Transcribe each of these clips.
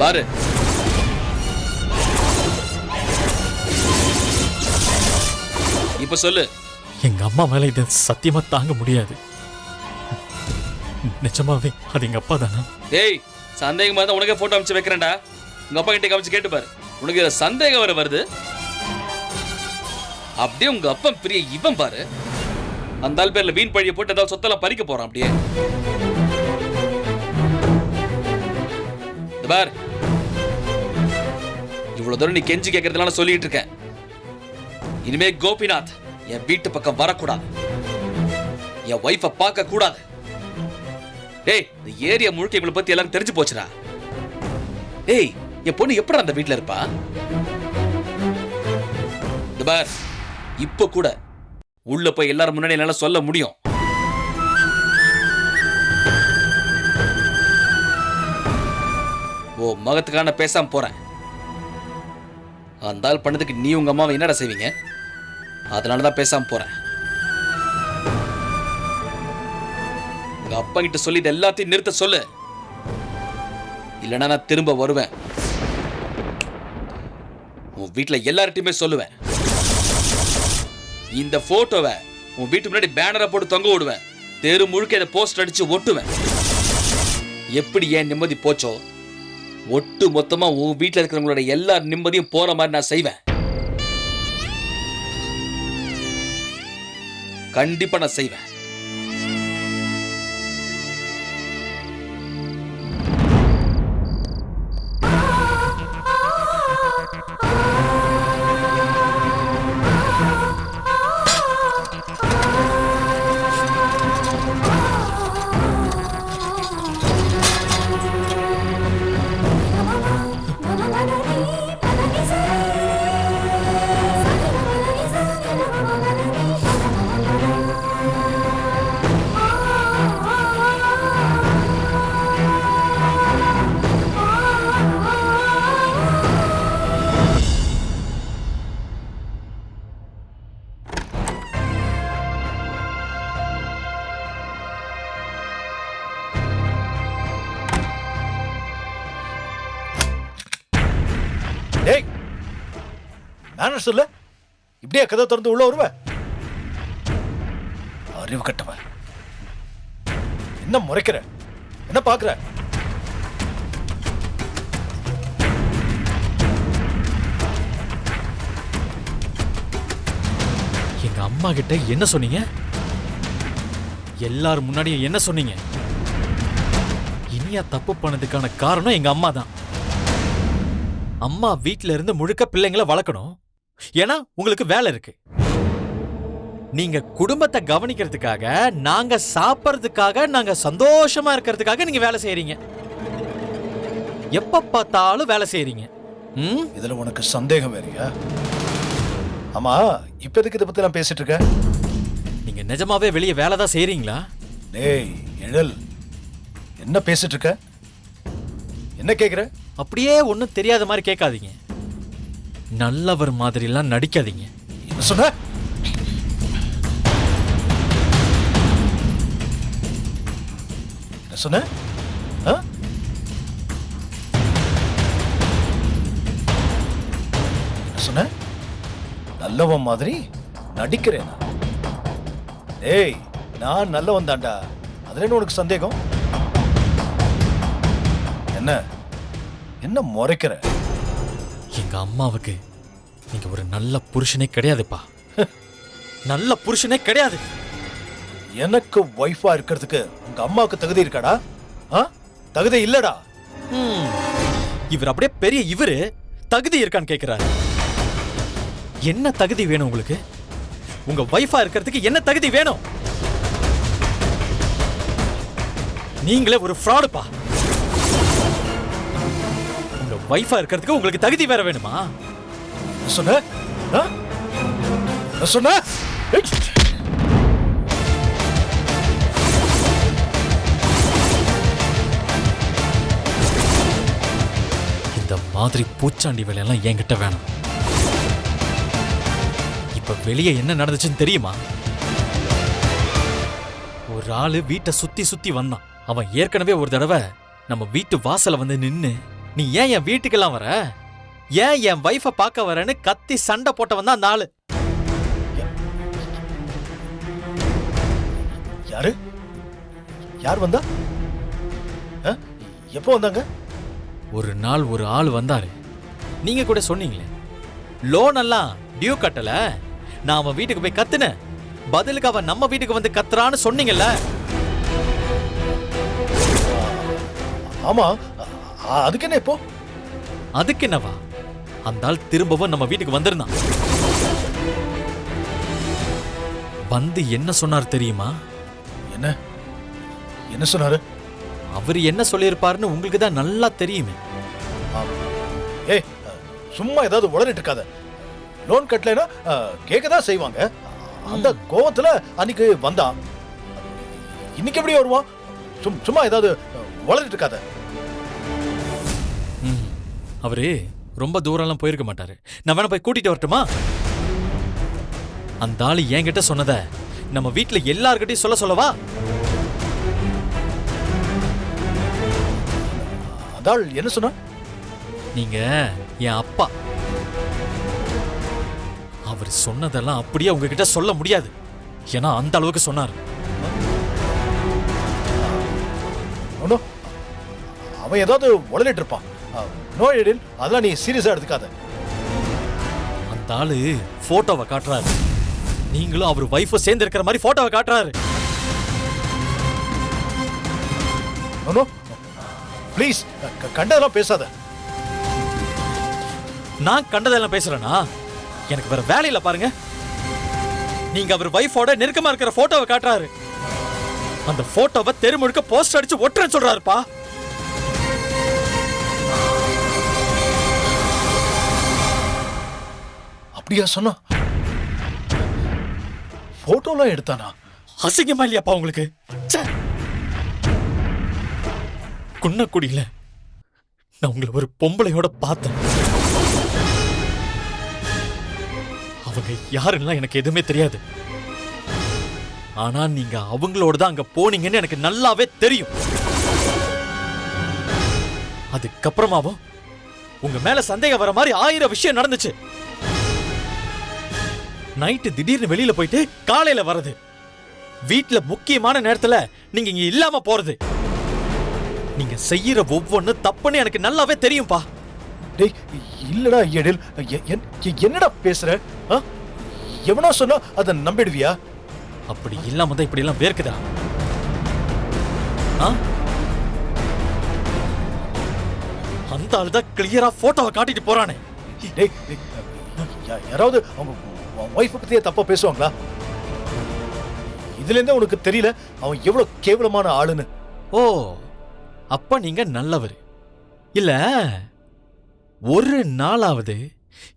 பாரு, இப்ப சொல்லு. எங்க அம்மா மேல இதை சத்தியமா தாங்க முடியாது. நிஜமாவே அது எங்க அப்பா தானா? ஏய், சந்தேகமா தான் உனக்கே போட்டோ அமைச்சு வைக்கிறேன்டா. உங்க அப்பா கிட்ட காமிச்சு கேட்டு பாரு. உனக்கு இதுல சந்தேகம் வர வருது. அப்படியே உங்க அப்பா பெரிய இவன் பாரு. அந்த ஆள் பேர்ல வீண் பழிய போட்டு ஏதாவது சொத்தெல்லாம் பறிக்க போறான். அப்படியே பார், இவ்வளவு தூரம் நீ கெஞ்சி கேட்கறதுனால சொல்லிட்டு இருக்கேன். இனிமே கோபிநாத் என் வீட்டு பக்கம் வரக்கூடாது, என் வைஃபை பார்க்க கூடாது. டேய், இந்த ஏரியா முழுக்க இவளை பத்தி எல்லாரும் தெரிஞ்சு போச்சுடா. டேய், என் பொண்ணு எப்படி அந்த வீட்டுல இருப்பா? இந்த பார், இப்ப கூட உள்ள போய் எல்லாரும் முன்னாடி என்னால சொல்ல முடியும். ஓ மகத்துக்கான பேசாம போறேன். அந்த ஆள் பண்ணதுக்கு நீ உங்க அம்மாவை என்னடா செய்வீங்க? அதனாலதான் பேசாம போறேன். உங்க அப்பா கிட்ட சொல்லி இது எல்லாத்தையும் நிறுத்த சொல்லு. இல்லைன்னா நான் திரும்ப வருவேன். உன் வீட்டுல எல்லார்ட்டையுமே சொல்லுவேன். இந்த போட்டோவை உன் வீட்டு முன்னாடி பேனரை போட்டு தொங்க விடுவேன். தெரு முழுக்க இதை போஸ்ட் அடிச்சு ஒட்டுவேன். எப்படி ஏன் நிம்மதி போச்சோ, ஒட்டு மொத்தமா உன் வீட்டுல இருக்கிறவங்களோட எல்லா நிம்மதியும் போற மாதிரி நான் செய்வேன். கண்டிப்பா நான் செய்வேன். டேய், மேனர்ஸ் இல்ல, இப்படியே கதை திறந்து உள்ள வருவ? அறிவு கட்டவன், என்ன முறைக்கிற? என்ன பாக்குற? எங்க அம்மா கிட்ட என்ன சொன்னீங்க? எல்லாரும் முன்னாடியும் என்ன சொன்னீங்க? இனியா தப்பு பண்ணதுக்கான காரணம் எங்க அம்மா தான். அம்மா வீட்ல இருந்து முழுக்க பிள்ளைங்களை வளர்க்கணும், ஏன்னா உங்களுக்கு வேலை இருக்கு. நீங்க குடும்பத்தை கவனிக்கிறதுக்காக, நாங்க சாப்பிட்றதுக்காக, நாங்க சந்தோஷமா இருக்கிறதுக்காக நீங்க வேலை செய்யறீங்க. எப்ப பார்த்தாலும் வேலை செய்யறீங்க. இதுல உனக்கு சந்தேகம் வேறியா? ஆமா, இப்ப எதுக்கு இதை பத்தி நான் பேசிட்டு இருக்க? நீங்க நிஜமாவே வெளியே வேலை தான் செய்யறீங்களா? டேய் எழல், என்ன பேசிட்டு இருக்க? என்ன கேக்குற? அப்படியே ஒன்னும் தெரியாத மாதிரி கேட்காதீங்க. நல்லவர் மாதிரி எல்லாம் நடிக்காதீங்க. என்ன சொன்ன? என்ன சொன்ன? என்ன சொன்ன? நல்லவன் மாதிரி நடிக்கிறேனா? ஏய், நான் நல்லவன் தான்டா. அதுல என்ன உனக்கு சந்தேகம்? என்ன என்ன முறைக்கிற? எங்க அம்மாவுக்கு நீங்க ஒரு நல்ல புருஷனே கிடையாதுப்பா. நல்ல புருஷனே கிடையாது. எனக்கு வைஃபா இருக்கிறதுக்கு உங்க அம்மாவுக்கு தகுதி இருக்காடா? தகுதி இல்லடா. இவர் அப்படியே பெரிய இவரு தகுதி இருக்கான்னு கேக்குறாரு. என்ன தகுதி வேணும் உங்களுக்கு? உங்க வைஃபா இருக்கிறதுக்கு என்ன தகுதி வேணும்? நீங்களே ஒரு ஃப்ராடுப்பா. உங்க வைஃபா இருக்கிறதுக்கு உங்களுக்கு தகுதி வேற வேணுமா? சொன்ன சொன்ன இந்த மாதிரி பூச்சாண்டி வேலையெல்லாம் என்கிட்ட வேணும். இப்ப வெளியே என்ன நடந்துச்சுன்னு தெரியுமா? ஒரு ஆளு வீட்டை சுத்தி சுத்தி வந்தான். அவன் ஏற்கனவே ஒரு தடவை நம்ம வீட்டு வாசல வந்து நின்னு நீ ஏன் என் வீட்டுக்கெல்லாம் வர? ஏன் என் வைஃபை பார்க்க வரேன்னு கத்தி சண்டை போட்டவன் தான் அந்த ஆளு. யாரு? யார் வந்தா? எப்போ வந்தாங்க? ஒரு நாள் ஒரு ஆள் வந்தாரு. நீங்க கூட சொன்னீங்களே, லோன் எல்லாம் டியூ கட்டல, நான் அவன் வீட்டுக்கு போய் கத்துனேன், பதிலுக்கு அவன் நம்ம வீட்டுக்கு வந்து கத்துறான்னு சொன்னீங்கல்ல. ஆமா, அதுக்கு என்ன இப்போ? அதுக்கு என்னவா, அந்த ஆள் திரும்பவும் நம்ம வீட்டுக்கு வந்திருந்தான். வந்து என்ன சொன்னார் தெரியுமா? என்ன என்ன சொன்னாரு? அவர் என்ன சொல்லியிருப்பாருன்னு உங்களுக்கு தான் நல்லா தெரியுமே. ஏய், சும்மா ஏதாவது உளறிட்டு இருக்காத. லோன் கட்டலைன்னா கேட்கதான் செய்வாங்க. அந்த கோவத்துல அன்னைக்கு வந்தான், இன்னைக்கு எப்படி வருவான்? சும்மா ஏதாவது உளறிட்டு இருக்காத. அவரு ரொம்ப தூரம்லாம் போயிருக்க மாட்டாரு. நான் வேணா போய் கூட்டிட்டு வரட்டுமா? அந்த ஆளு என்கிட்ட சொன்னத நம்ம வீட்டுல எல்லார்கிட்டையும் சொல்லவா? அதாள் என்ன சொன்ன? நீங்க என் அப்பா. அவர் சொன்னதெல்லாம் அப்படியே உங்ககிட்ட சொல்ல முடியாது, ஏன்னா அந்த அளவுக்கு சொன்னார். அவன் ஏதாவது உளறிட்டு இருப்பான். நோ எடில், அதெல்லாம் நீ சீரியஸா எடுத்துக்காத. அந்த ஆளு போட்டோவை காட்டுறாரு, நீங்களும் அவர் வைஃபும் சேர்ந்து இருக்கிற மாதிரி போட்டோவை காட்டுறாரு. ப்ளீஸ், கண்டதெல்லாம் பேசாத. நான் கண்டதெல்லாம் பேசுறேனா? எனக்கு வேற வேலையில பாருங்க. நீங்க அவர் வைஃபோட நெருக்கமா இருக்கிற போட்டோவை காட்டுறாரு, அந்த போட்டோவை தெரு முழுக்க போஸ்டர் அடிச்சு ஒட்டுறேன்னு சொல்றாருப்பா. அப்படியா சொன்னா? போட்டோலாம் எடுத்தானா? அசிங்கமா இல்லையாப்பா உங்களுக்கு? குன்னக்குடியில நான் உங்களை ஒரு பொம்பளையோட பார்த்தேன். அவங்க யாருன்னா எனக்கு எதுவுமே தெரியாது, ஆனா நீங்க அவங்களோட தான் அங்க போனீங்கன்னு எனக்கு நல்லாவே தெரியும். அதுக்கப்புறமாவும் உங்க மேல சந்தேகம் வர மாதிரி 1000 விஷயம் நடந்துச்சு. நைட்டு திடீர்னு வெளியில போயிட்டு காலையில வர்றது, வீட்டுல முக்கியமான நேரத்துல நீங்க இங்க இல்லாம போறது, நீங்க செய்யற ஒவ்வொன்னு தப்புன்னு எனக்கு நல்லாவே தெரியும்பா. டேய், இல்லடா எடில், என்னடா பேசுற? எவனா சொன்னா அத நம்பிடுவியா? அப்படி இல்லாம தான் இப்படி எல்லாம் வேர்க்குதா? அந்த ஆள் தான் கிளியரா போட்டோவை காட்டிட்டு போறானே. டேய், யாராவது அவங்க வைஃப் பத்தியே தப்பா பேசுவாங்களா? இதுல இருந்தே உனக்கு தெரியல அவன் எவ்வளவு கேவலமான ஆளுன்னு. ஓ, அப்ப நீங்க நல்லவர் இல்ல? ஒரு நாளாவது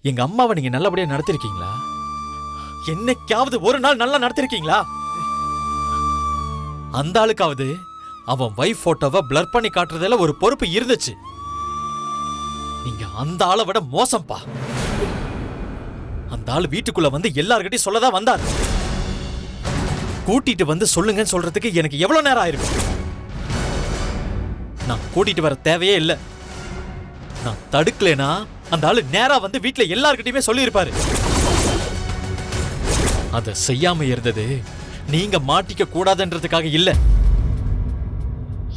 எங்க அம்மாவை நீங்க நல்லபடியா நடத்திருக்கீங்களா? என்னைக்காவது ஒரு நாள் நல்லா நடத்திருக்கீங்களா? அந்த ஆளுக்காவது அவன் வைஃப் போட்டோவை பிளர் பண்ணி காட்டுறதுல ஒரு பொறுப்பு இருந்துச்சு. நீங்க அந்த ஆளை விட மோசம்பா. அந்த ஆள் வீட்டுக்குள்ள வந்து எல்லார்கிட்டையும் சொல்லதான் வந்தார். கூட்டிட்டு வந்து சொல்லுங்கன்னு சொல்றதுக்கு எனக்கு எவ்வளவு நேரம் ஆயிருக்கும்? நான் கூட்டிட்டு வர தேவையே இல்ல. நான் தடுக்கலனா அந்த ஆளு நேரா வந்து வீட்டுல எல்லார்கிட்டயுமே சொல்லியிருப்பாரு. அத செய்யாம இருந்தது நீங்க மாட்டிக்க கூடாதுன்றதுக்காக இல்ல,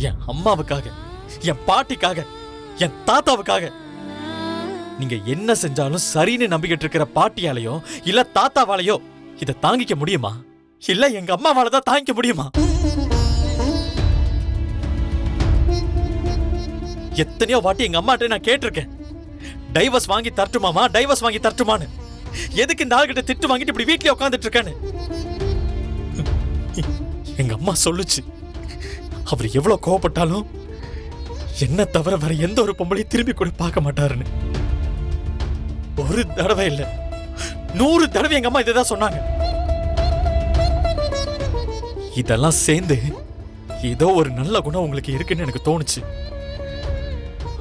என் அம்மாவுக்காக, என் பாட்டிக்காக, என் தாத்தாவுக்காக. நீங்க என்ன செஞ்சாலும் சரின்னு நம்பிக்கிட்டு இருக்கிற பாட்டியாலையோ இல்ல தாத்தாவாலையோ இத தாங்கிக்க முடியுமா? இல்ல எங்க அம்மாவால தான் தாங்கிக்க முடியுமா? எத்தனையோ வாட்டி எங்க அம்மாட்ட நான் கேட்டிருக்கேன், டைவர்ஸ் வாங்கி தரட்டுமாமா, டைவர்ஸ் வாங்கி தரட்டுமான்னு. எதுக்கு இந்த ஆள்கிட்ட திட்டு வாங்கிட்டு இப்படி வீட்லயே உட்காந்துட்டு இருக்கேன்னு. எங்க அம்மா சொல்லுச்சு, அவர் எவ்வளவு கோவப்பட்டாலும் என்ன தவிர வேற எந்த ஒரு பொம்பளையும் திரும்பி கூட பார்க்க மாட்டாருன்னு. ஒரு தடவை இல்ல, 100 தடவை எங்க அம்மா இதைதான் சொன்னாங்க. இதெல்லாம் சேர்ந்து ஏதோ ஒரு நல்ல குணம் உங்களுக்கு இருக்குன்னு எனக்கு தோணுச்சு.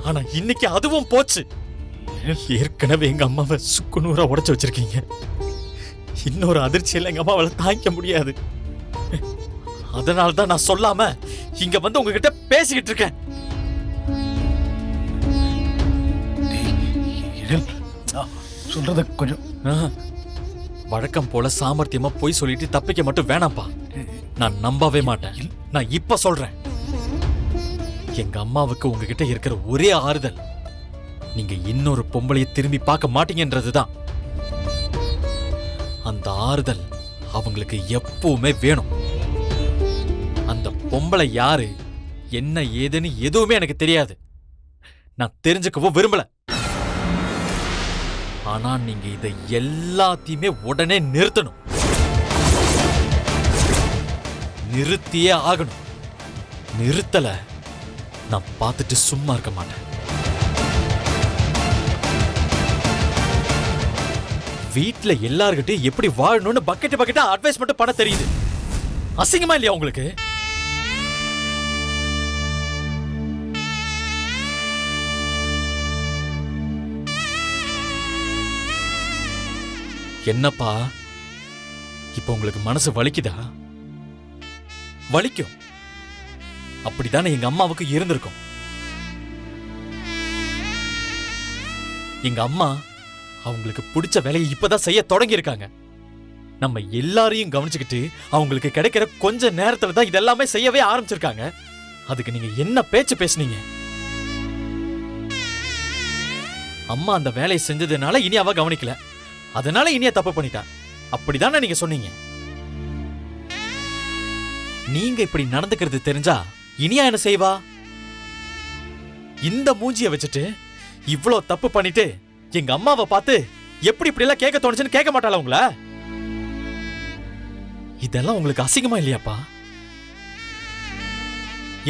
ஆனா இன்னைக்கு அதுவும் போச்சு. ஏற்கனவே எங்க அம்மாவை சுக்குநூறா உடைச்சு வச்சிருக்கீங்க. இன்னொரு அதிர்ச்சியில எங்க அம்மாவால தாங்கிக்க முடியாது. அதனாலதான் நான் சொல்லாம இங்க வந்து உங்ககிட்ட பேசிக்கிட்டு இருக்கேன். எழில், சொல்றத கொஞ்சம் வழக்கம் போல சாமர்த்தியமா போய் சொல்லிட்டு தப்பிக்க மட்டும் வேணாம்ப்பா. நான் நம்பவே மாட்டேன். நான் இப்ப சொல்றேன், எங்க அம்மாவுக்கு உங்ககிட்ட இருக்கிற ஒரே ஆறுதல் நீங்க இன்னொரு பொம்பளைய திரும்பி பார்க்க மாட்டீங்கன்றதுதான். அந்த ஆறுதல் அவங்களுக்கு எப்பவுமே வேணும். அந்த பொம்பளை யாரு, என்ன ஏதுன்னு எதுவுமே எனக்கு தெரியாது. நான் தெரிஞ்சுக்கவும் விரும்பல. ஆனா நீங்க இதை எல்லாத்தையுமே உடனே நிறுத்தணும். நிறுத்தியே ஆகணும். நிறுத்தல நான் பார்த்துட்டு சும்மா இருக்க மாட்டேன். வீட்ல எல்லார்கிட்டையும் எப்படி வாழணும்னு பக்கெட்டா அட்வைஸ் மட்டும் பண்ண தெரியுது. அசிங்கமா இல்லையா உங்களுக்கு? என்னப்பா இப்ப உங்களுக்கு மனசு வலிக்குதா? வலிக்கும். அப்படித்தானே எங்க அம்மாவுக்கு இருந்திருக்கும். எங்க அம்மா அவங்களுக்கு பிடிச்ச வேலையை இப்பதான் செய்ய தொடங்கி இருக்காங்க. நம்ம எல்லாரையும் கவனிச்சுக்கிட்டு அவங்களுக்கு கிடைக்கிற கொஞ்ச நேரத்துல தான் இதெல்லாமே செய்யவே ஆரம்பிச்சிருக்காங்க. அதுக்கு நீங்க என்ன பேச்சு பேசுனீங்க? அம்மா அந்த வேலையை செஞ்சதுனால இனி அவ கவனிக்கல, அதனால இனிய தப்பு பண்ணிட்டா, அப்படிதானே நீங்க சொன்னீங்க? நீங்க இப்படி நடந்துக்கிறது தெரிஞ்சா இனியா என்ன செய்வா? இந்த மூஞ்சிய வச்சுட்டு இவ்ளோ தப்பு பண்ணிட்டு எங்க அம்மாவை பார்த்து எப்படி இப்படி எல்லாம் கேட்க தோணுச்சுன்னு கேட்க மாட்டாளா உங்கள? இதெல்லாம் உங்களுக்கு அசிங்கமா இல்லையாப்பா?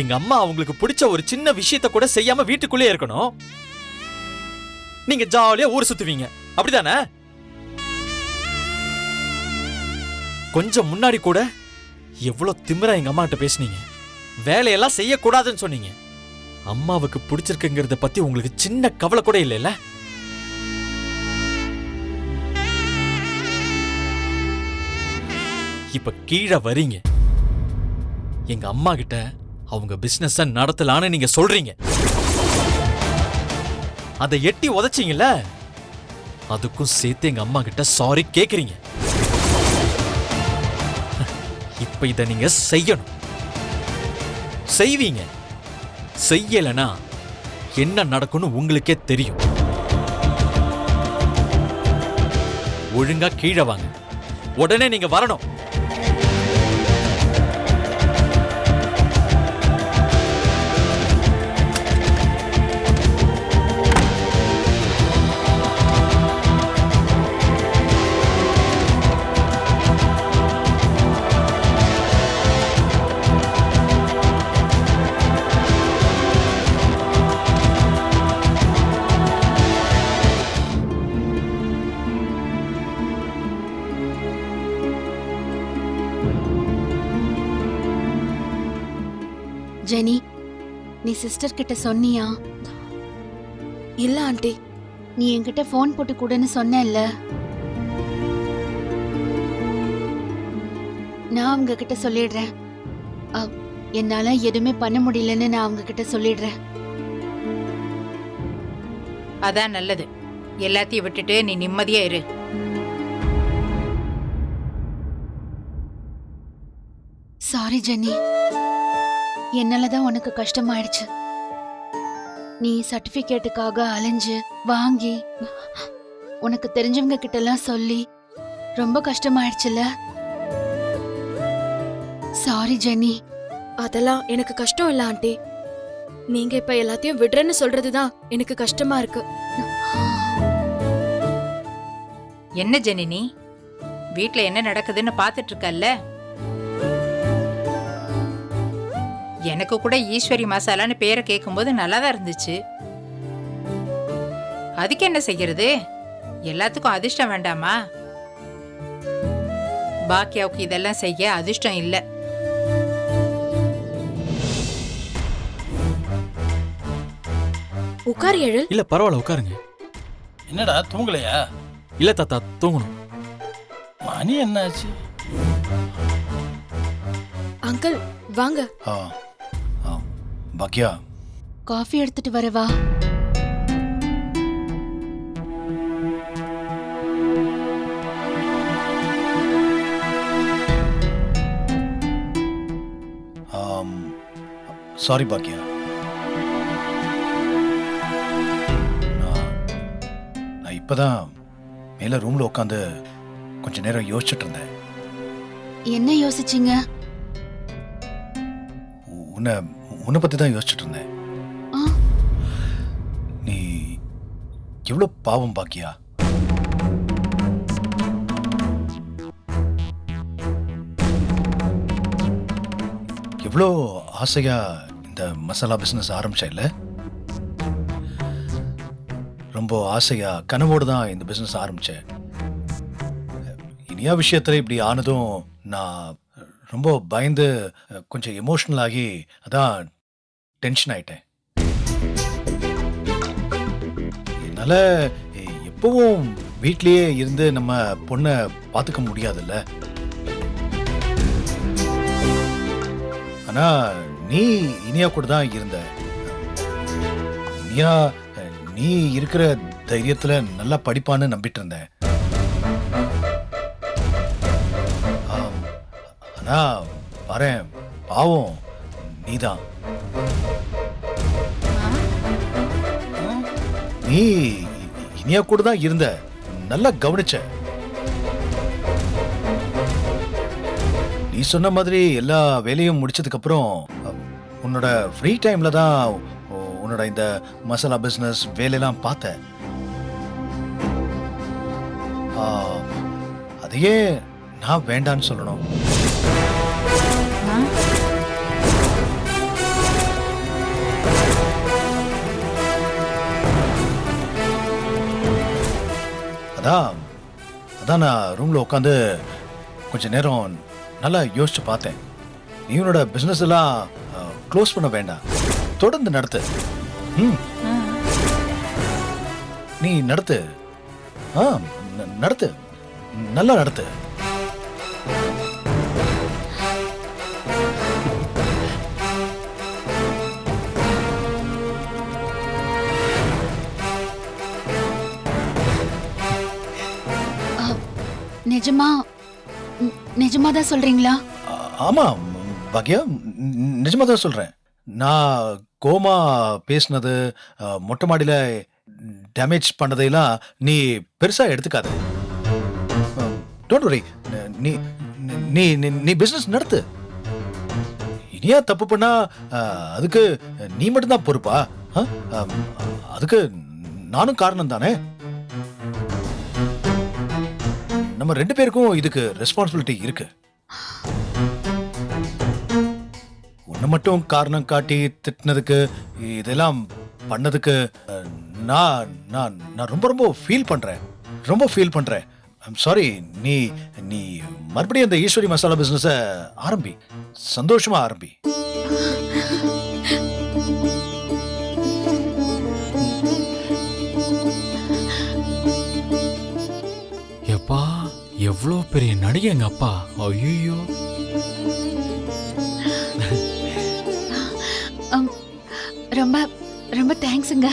எங்க அம்மா அவங்களுக்கு பிடிச்ச ஒரு சின்ன விஷயத்தை கூட செய்யாம வீட்டுக்குள்ளே இருக்கணும். நீங்க ஜாலியா ஊர் சுத்துவீங்க, அப்படிதானே? கொஞ்சம் முன்னாடி கூட எவ்வளவு திமிரா எங்க அம்மா கிட்ட பேசுனீங்க. வேலையெல்லாம் செய்யக்கூடாதுன்னு சொன்னீங்க. அம்மாவுக்கு பிடிச்சிருக்குங்கிறத பத்தி உங்களுக்கு சின்ன கவலை கூட இல்லைல்ல? இப்ப கீழே வரீங்க, எங்க அம்மா கிட்ட அவங்க பிசினஸ் நடத்தலான்னு நீங்க சொல்றீங்க. அதை எட்டி உதைச்சீங்கல்ல, அதுக்கும் சேர்த்து எங்க அம்மா கிட்ட சாரி கேக்குறீங்க. இப்ப இத நீங்க செய்யணும். செய்வீங்க. செய்யலனா என்ன நடக்கும்னு உங்களுக்கே தெரியும். ஒழுங்கா கீழே வாங்க. உடனே நீங்க வரணும். ஜெனி, நீ சிஸ்டர் கிட்ட சொன்னியா? இல்ல ஆண்டி. நீ என்கிட்ட போன் போட்டு கூடன்னு சொன்னேல்ல. நான் அவங்க கிட்ட சொல்லிடுறேன். என்னால எதுவுமே பண்ண முடியலன்னு நான் அவங்க கிட்ட சொல்லிடுறேன். அதான் நல்லது. எல்லாத்தையும் விட்டுட்டு நீ நிம்மதியா இரு. சாரி ஜெனி, என்னாலதான் உனக்கு கஷ்டமாயிடுச்சு. நீ சர்டிபிகேட்டுக்காக அலைஞ்சு வாங்கி உனக்கு தெரிஞ்சவங்க கிட்ட எல்லாம் சொல்லி ரொம்ப கஷ்டமாயிடுச்சுல. Sorry Jenny. அதெல்லாம் எனக்கு கஷ்டம் இல்ல ஆண்டி. நீங்க இப்ப எல்லாத்தையும் விடுறேன்னு சொல்றதுதான் எனக்கு கஷ்டமா இருக்கு. என்ன ஜெனினி, வீட்ல என்ன நடக்குதுன்னு பாத்துட்டு இருக்கல்ல? எனக்கு கூட ஈஸ்வரி மசாலான்னு பேரை கேட்கும்போது நல்லாதான் இருந்துச்சு. அதுக்கு என்ன செய்யறது? எல்லாத்துக்கும் அதிர்ஷ்டம் வேண்டாமா? பாக்கியாவுக்கு இதெல்லாம் செய்ய அதிர்ஷ்டம் இல்ல. உட்கார் எழில். இல்ல பரவாயில்ல, உட்காருங்க. என்னடா தூங்கலையா? இல்ல தாத்தா, தூங்கணும். மணி என்னாச்சு? அங்கிள் வாங்க. பாக்கியா, காஃபி எடுத்துட்டு வரவா? சாரி பாக்கியா. நான் இப்பதான் மேல ரூம்ல உட்காந்து கொஞ்ச நேரம் யோசிச்சுட்டு இருந்தேன். என்ன யோசிச்சீங்க? உன்னை உன்னை பத்தி தான் யோசிச்சுட்டு இருந்தேன். ஆ, நீ எவ்வளவு பாவம் பாக்கியா. எவ்வளோ ஆசையா இந்த மசாலா பிசினஸ் ஆரம்பிச்ச இல்ல? ரொம்ப ஆசையா கனவோடு தான் இந்த பிசினஸ் ஆரம்பிச்சேன். இனியா விஷயத்துல இப்படி ஆனதும் நான் ரொம்ப பயந்து கொஞ்சம் எமோஷனல் ஆகி அதான் டென்ஷன் ஆயிட்டேன். என்னால எப்பவும் வீட்லயே இருந்து நம்ம பொண்ணை பார்த்துக்க முடியாதுல்ல. ஆனா நீ இனியா கூட தான் இருந்த. இனியா நீ இருக்கிற தைரியத்துல நல்லா படிப்பான்னு நம்பிட்டு இருந்தேன். ஆனா பாரேன், பாவம் நீதான். நீ இனியா கூட தான் இருந்த, நல்லா கவனிச்ச. நீ சொன்ன மாதிரி எல்லா வேலையும் முடிச்சதுக்கு அப்புறம் உன்னோட ஃப்ரீ டைம்ல தான் உன்னோட இந்த மசாலா பிசினஸ் வேலையெல்லாம் பார்த்த. அதையே நான் வேண்டான்னு சொல்லணும். அதான் நான் ரூம்ல உட்காந்து கொஞ்ச நேரம் நல்லா யோசிச்சு பார்த்தேன். நீ உன்னோட பிசினஸ் எல்லாம் க்ளோஸ் பண்ண வேண்டாம், தொடர்ந்து நடத்து. நீ நடத்து. நடத்து, நல்லா நடத்து. நிஜமா தான் சொல்றீங்களா? ஆமா பாக்யா, நிஜமா தான் சொல்றேன். நான் கோமா பேசினது, மொட்டை மாடியில டேமேஜ் பண்ணதையெல்லாம் நீ பெருசா எடுத்துக்காத. டோன்ட் வரி, நீ நீ நீ பிசினஸ் நடத்து. இனியா தப்பு பண்ணா அதுக்கு நீ மட்டும்தான் பொறுப்பா? அதுக்கு நானும் காரணம் தானே. நம்ம ரெண்டு பேருக்கும் இதுக்கு ரெஸ்பான்சிபிலிட்டி இருக்கு. உன்னை மட்டும் காரணம் காட்டி திட்டினதுக்கு, இதெல்லாம் பண்ணதுக்கு நான் நான் நான் ரொம்ப ரொம்ப ஃபீல் பண்றேன். I'm sorry. நீ நீ மறுபடியும் அந்த ஈஸ்வரி மசாலா பிசினஸ ஆரம்பி, சந்தோஷமா ஆரம்பி. எப்பா, எவ்வளோ பெரிய நடிகை எங்க அப்பா. ஐயோ, ரொம்ப ரொம்ப தேங்க்ஸுங்க.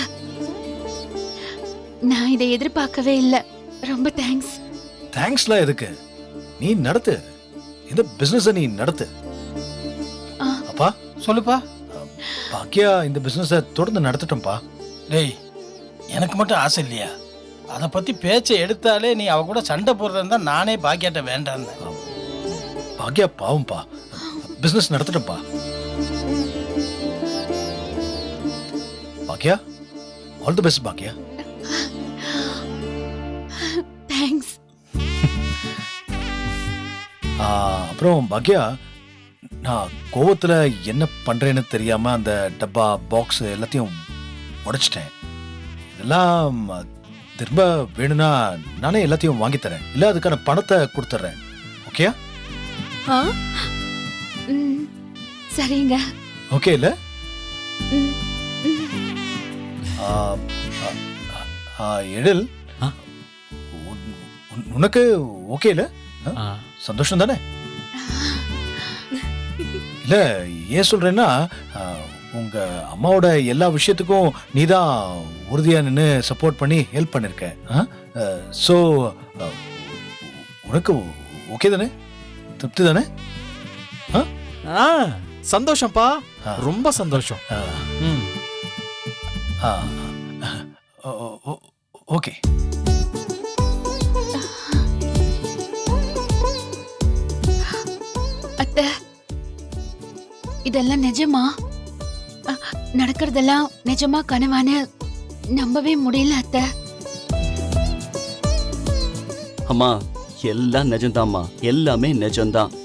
நான் இதை எதிர்பார்க்கவே இல்லை. ரொம்ப தேங்க்ஸ். தேங்க்ஸ்லாம் எதுக்கு? நீ நடத்து, இந்த பிசினஸ நீ நடத்து. அப்பா சொல்லுப்பா. பாக்கியா இந்த பிசினஸ தொடர்ந்து நடத்தட்டும்பா. டேய், எனக்கு மட்டும் ஆசை இல்லையா? அதை பத்தி பேச்சை எடுத்தாலே நீ அவ கூட சண்டை போடுறதா நானே பாக்கியாட்ட வேண்டான்னு. பாக்கியா பாவம்பா, business நடத்தட்டும்பா. Baakiya, all the best Baakiya. Thanks. அப்புறம் பாக்கியா, நான் கோவத்துல என்ன பண்றேன்னு தெரியாம அந்த டப்பா பாக்ஸ் எல்லாத்தையும் உடைச்சிட்டேன். இதெல்லாம் திரும்ப வேணும்னா நானே எல்லாத்தையும் வாங்கி தரேன், இல்ல அதுக்கான பணத்தை கொடுத்துறேன். ஓகேயா? சரிங்க. ஓகே இல்ல? எழில், உனக்கு ஓகே இல்ல? சந்தோஷம் தானே? இல்ல, ஏன் சொல்றேன்னா உங்க அம்மாவோட எல்லா விஷயத்துக்கும் நீதான் உறுதியா நின்று சப்போர்ட் பண்ணி ஹெல்ப் பண்ணிருக்க. சோ உனக்கு ஓகே தானே? திருப்தி தானே? சந்தோஷம்ப்பா, ஆ. ரொம்ப சந்தோஷம். ஆ, ம். ஆ, ஓகே. அத்தை, இதெல்லாம் நிஜமா? நடக்கிறதெல்லாம் நிஜமா கனவான்னு நம்பவே முடியல அத்தை. அம்மா எல்லாம் நிஜம்தாம்மா, எல்லாமே நிஜம்தான்.